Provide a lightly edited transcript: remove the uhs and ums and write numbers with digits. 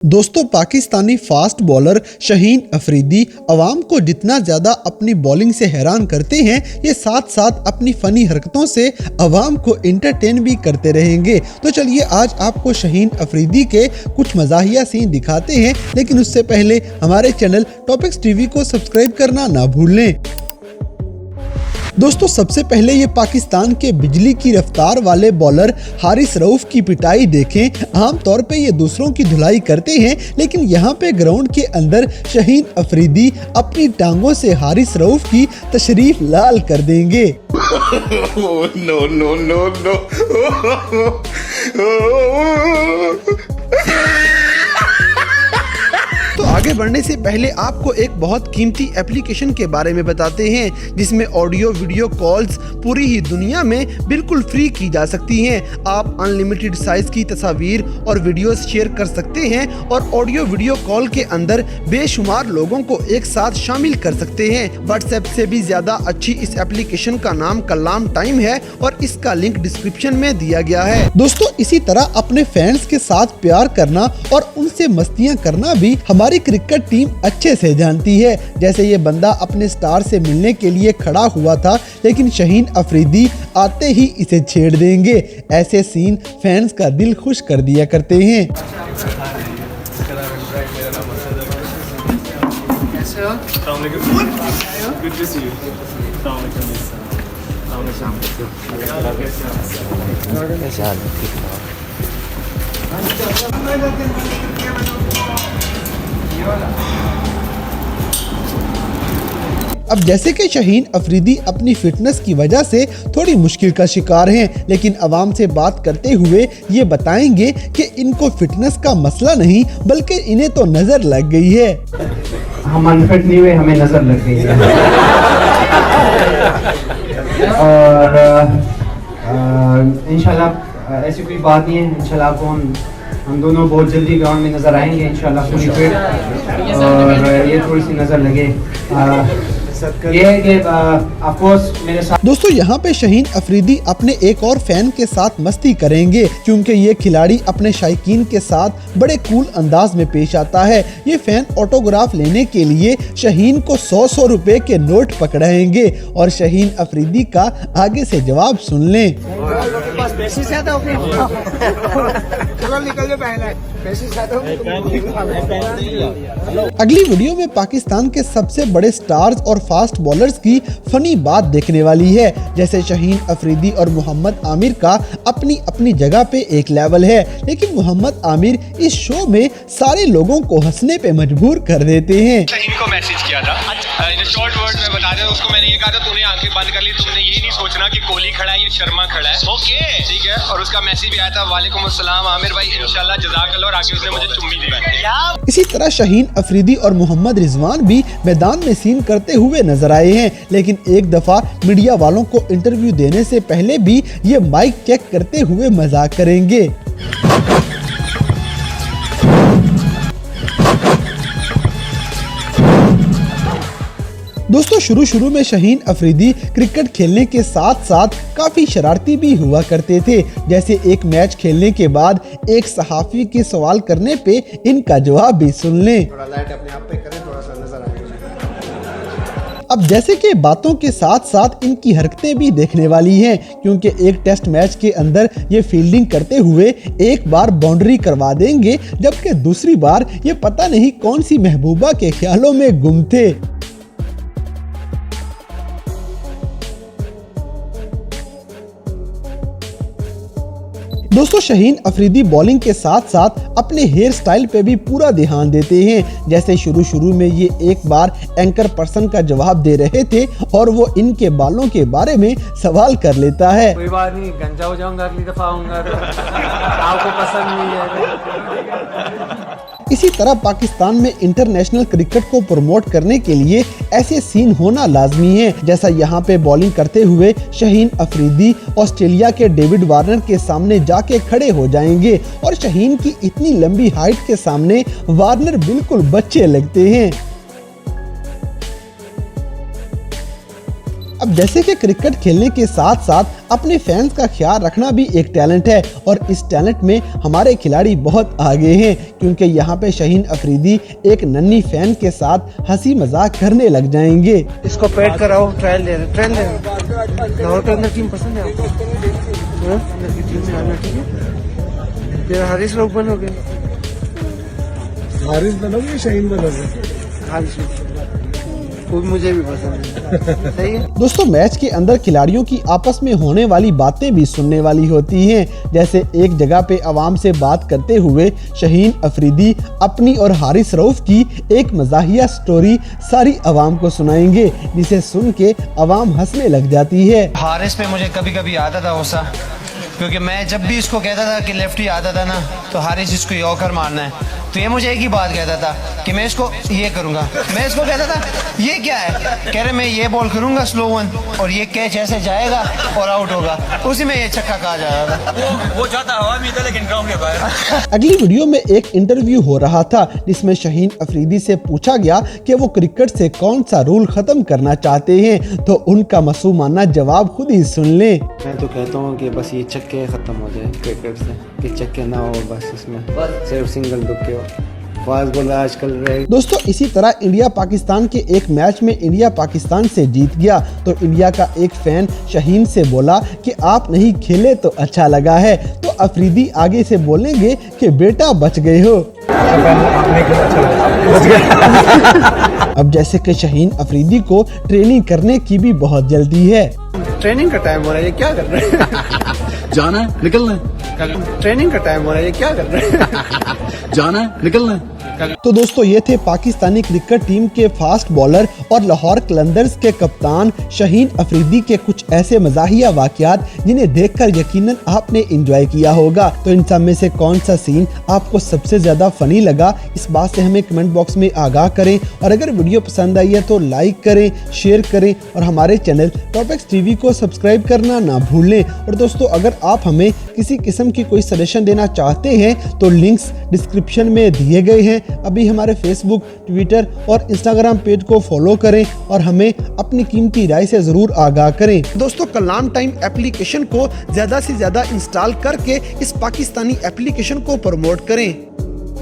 दोस्तों, Pakistani fast bowler Shaheen Afridi अवाम को जितना ज़्यादा अपनी बॉलिंग से हैरान करते हैं, ये साथ साथ अपनी फ़नी हरकतों से अवाम को इंटरटेन भी करते रहेंगे। तो चलिए आज आपको शाहीन अफरीदी के कुछ मज़ाहिया सीन दिखाते हैं, लेकिन उससे पहले हमारे चैनल टॉपिक्स टीवी को सब्सक्राइब करना ना भूलें। दोस्तों, सबसे पहले ये पाकिस्तान के बिजली की रफ्तार वाले बॉलर हारिस रऊफ की पिटाई देखें। आमतौर पे ये दूसरों की धुलाई करते हैं, लेकिन यहाँ पे ग्राउंड के अंदर शाहीन अफरीदी अपनी टांगों से हारिस रऊफ की तशरीफ लाल कर देंगे। no, no, no, no. तो आगे बढ़ने से पहले आपको एक बहुत कीमती एप्लीकेशन के बारे में बताते हैं, जिसमें ऑडियो वीडियो कॉल्स पूरी ही दुनिया में बिल्कुल फ्री की जा सकती हैं। आप अनलिमिटेड साइज की तस्वीर और वीडियोस शेयर कर सकते हैं और ऑडियो वीडियो कॉल के अंदर बेशुमार लोगों को एक साथ शामिल कर सकते हैं। व्हाट्सएप से भी ज्यादा अच्छी इस एप्लीकेशन का नाम कलाम टाइम है और इसका लिंक डिस्क्रिप्शन में दिया गया है। दोस्तों, इसी तरह अपने फैंस के साथ प्यार करना और उनसे मस्तियाँ करना भी हमारी क्रिकेट टीम अच्छे से जानती है। जैसे ये बंदा अपने स्टार से मिलने के लिए खड़ा हुआ था, लेकिन शाहीन अफरीदी आते ही इसे छेड़ देंगे। ऐसे सीन फैंस का दिल खुश कर दिया करते हैं। अब जैसे कि शाहीन अफरीदी अपनी फिटनेस की वजह से थोड़ी मुश्किल का शिकार हैं, लेकिन अवाम से बात करते हुए ये बताएंगे कि इनको फिटनेस का मसला नहीं, बल्कि इन्हें तो नजर लग गई है। हम अनफिट नहीं हुए, हमें नजर लग गई है। और इंशाल्लाह ऐसी कोई बात नहीं है। इंशाल्लाह आपको हम दोनों बहुत जल्दी ग्राउंड में नजर आएंगे इंशाल्लाह पूरी फिट। और ये थोड़ी सी नजर लगे ये है कि मेरे साथ। दोस्तों, यहाँ पे शाहीन अफरीदी अपने एक और फैन के साथ मस्ती करेंगे, क्योंकि ये खिलाड़ी अपने शायकीन के साथ बड़े कूल अंदाज में पेश आता है। ये फैन ऑटोग्राफ लेने के लिए शाहीन को 100 रुपए के नोट पकड़ाएंगे और शाहीन अफरीदी का आगे से जवाब सुन लें। अगली वीडियो में पाकिस्तान के सबसे बड़े स्टार्स और फास्ट बॉलर्स की फनी बात देखने वाली है। जैसे शाहीन अफरीदी और मोहम्मद आमिर का अपनी अपनी जगह पे एक लेवल है, लेकिन मोहम्मद आमिर इस शो में सारे लोगों को हंसने पे मजबूर कर देते हैं। शाहीन को मैसेज किया था, शॉर्ट वर्ड में बता दें उसको, मैंने ये कहा था तूने आंखें बंद कर ली, तुमने ये नहीं सोचना कि कोहली खड़ा है या शर्मा खड़ा है। ओके ठीक है। और उसका मैसेज भी आया था, वालेकुम अस्सलाम आमिर भाई, इंशाल्लाह जज़ाकल्लाह, और आगे उसने मुझे चुम्मी दी। इसी तरह शाहीन अफरीदी और मोहम्मद रिजवान भी मैदान में सीन करते हुए नजर आए हैं, लेकिन एक दफा मीडिया वालों को इंटरव्यू देने से पहले भी ये माइक चेक करते हुए मजाक करेंगे। दोस्तों, शुरू में शाहीन अफरीदी क्रिकेट खेलने के साथ साथ काफी शरारती भी हुआ करते थे। जैसे एक मैच खेलने के बाद एक सहाफी के सवाल करने पे इनका जवाब भी सुन लें। थोड़ा लाइट अपने आप पे करें, थोड़ा सा नजर आए। अब जैसे कि बातों के साथ साथ इनकी हरकतें भी देखने वाली हैं, क्योंकि एक टेस्ट मैच के अंदर ये फील्डिंग करते हुए एक बार बाउंड्री करवा देंगे, जबकि दूसरी बार ये पता नहीं कौन सी महबूबा के ख्यालों में गुम थे। दोस्तों, शाहीन अफरीदी बॉलिंग के साथ साथ अपने हेयर स्टाइल पे भी पूरा ध्यान देते हैं। जैसे शुरू में ये एक बार एंकर पर्सन का जवाब दे रहे थे और वो इनके बालों के बारे में सवाल कर लेता है। कोई बात नहीं, गंजा हो जाऊंगा अगली दफा आऊंगा तो आपको पसंद नहीं है। इसी तरह पाकिस्तान में इंटरनेशनल क्रिकेट को प्रमोट करने के लिए ऐसे सीन होना लाजमी है। जैसा यहाँ पे बॉलिंग करते हुए शाहीन अफरीदी ऑस्ट्रेलिया के डेविड वार्नर के सामने जाके खड़े हो जाएंगे और शाहीन की इतनी लंबी हाइट के सामने वार्नर बिल्कुल बच्चे लगते हैं। अब जैसे कि क्रिकेट खेलने के साथ साथ अपने फैंस का ख्याल रखना भी एक टैलेंट है और इस टैलेंट में हमारे खिलाड़ी बहुत आगे हैं, क्योंकि यहाँ पे शाहीन अफरीदी एक नन्ही फैन के साथ हंसी मजाक करने लग जाएंगे। इसको पेड कराओ, ट्रायल दे रहे। लाहौर का अंदर टीम पसंद है आपको? अंदर की टीम में आना, ठीक है? फिर हारिस लोग बनोगे? हारिस बनोगे, शाहीन बनोगे? हारिस वो मुझे भी पसंद है। सही है। दोस्तों, मैच के अंदर खिलाड़ियों की आपस में होने वाली बातें भी सुनने वाली होती हैं। जैसे एक जगह पे अवाम से बात करते हुए शाहीन अफरीदी अपनी और हारिस रऊफ की एक मजाहिया स्टोरी सारी अवाम को सुनाएंगे, जिसे सुन के अवाम हंसने लग जाती है। हारिस पे मुझे कभी कभी आता था गुस्सा, क्योंकि मैं जब भी इसको कहता था कि लेफ्टी आता था ना तो हारिस इसको यॉर्कर मारना है, तो ये मुझे एक ही बात कहता था कि मैं इसको ये करूंगा। मैं इसको कहता था ये क्या है, कह रहे मैं ये बॉल करूंगा स्लो वन और ये कैच ऐसे जाएगा और आउट होगा, उसी में ये छक्का कहा जा रहा था। वो जाता हवा में था लेकिन ग्राउंड के बाहर। अगली वीडियो में एक इंटरव्यू हो रहा था जिसमें शाहीन अफरीदी से पूछा गया कि वो क्रिकेट से कौन सा रूल खत्म करना चाहते हैं, तो उनका मासूमाना जवाब खुद ही सुन लें। मैं तो कहता हूँ कि बस ये चक्के ख़त्म हो जाए क्रिकेट से, कि चक्के ना हो, बस इसमें सिर्फ सिंगल दुक्के हो, फास्ट बॉलर आजकल रहे। दोस्तों, इसी तरह इंडिया पाकिस्तान के एक मैच में इंडिया पाकिस्तान से जीत गया तो इंडिया का एक फैन शाहीन से बोला कि आप नहीं खेले तो अच्छा लगा है, तो अफरीदी आगे से बोलेंगे कि बेटा बच गए हो। अब जैसे कि शाहीन अफरीदी को ट्रेनिंग करने की भी बहुत जल्दी है। ट्रेनिंग का टाइम हो रहा है, ये क्या कर रहे हैं? जाना है, निकलना है। ट्रेनिंग का टाइम हो रहा है, ये क्या कर रहे हैं? जाना है, निकलना है। तो दोस्तों, ये थे पाकिस्तानी क्रिकेट टीम के फास्ट बॉलर और लाहौर कलंदर्स के कप्तान शाहीन अफरीदी के कुछ ऐसे मजाहिया वाकयात जिन्हें देखकर यकीनन आपने एंजॉय किया होगा। तो इन सब में से कौन सा सीन आपको सबसे ज्यादा फनी लगा, इस बात से हमें कमेंट बॉक्स में आगाह करें। और अगर वीडियो पसंद आई है तो लाइक करें, शेयर करें और हमारे चैनल टॉपिक्स टीवी को सब्सक्राइब करना ना भूलें। और दोस्तों, अगर आप हमें किसी किस्म की कोई सजेशन देना चाहते हैं तो लिंक्स डिस्क्रिप्शन में दिए गए हैं। अभी हमारे फेसबुक, ट्विटर और इंस्टाग्राम पेज को फॉलो करें और हमें अपनी कीमती राय से जरूर आगाह करें। दोस्तों, कलाम टाइम एप्लीकेशन को ज्यादा से ज्यादा इंस्टॉल करके इस पाकिस्तानी एप्लीकेशन को प्रमोट करें।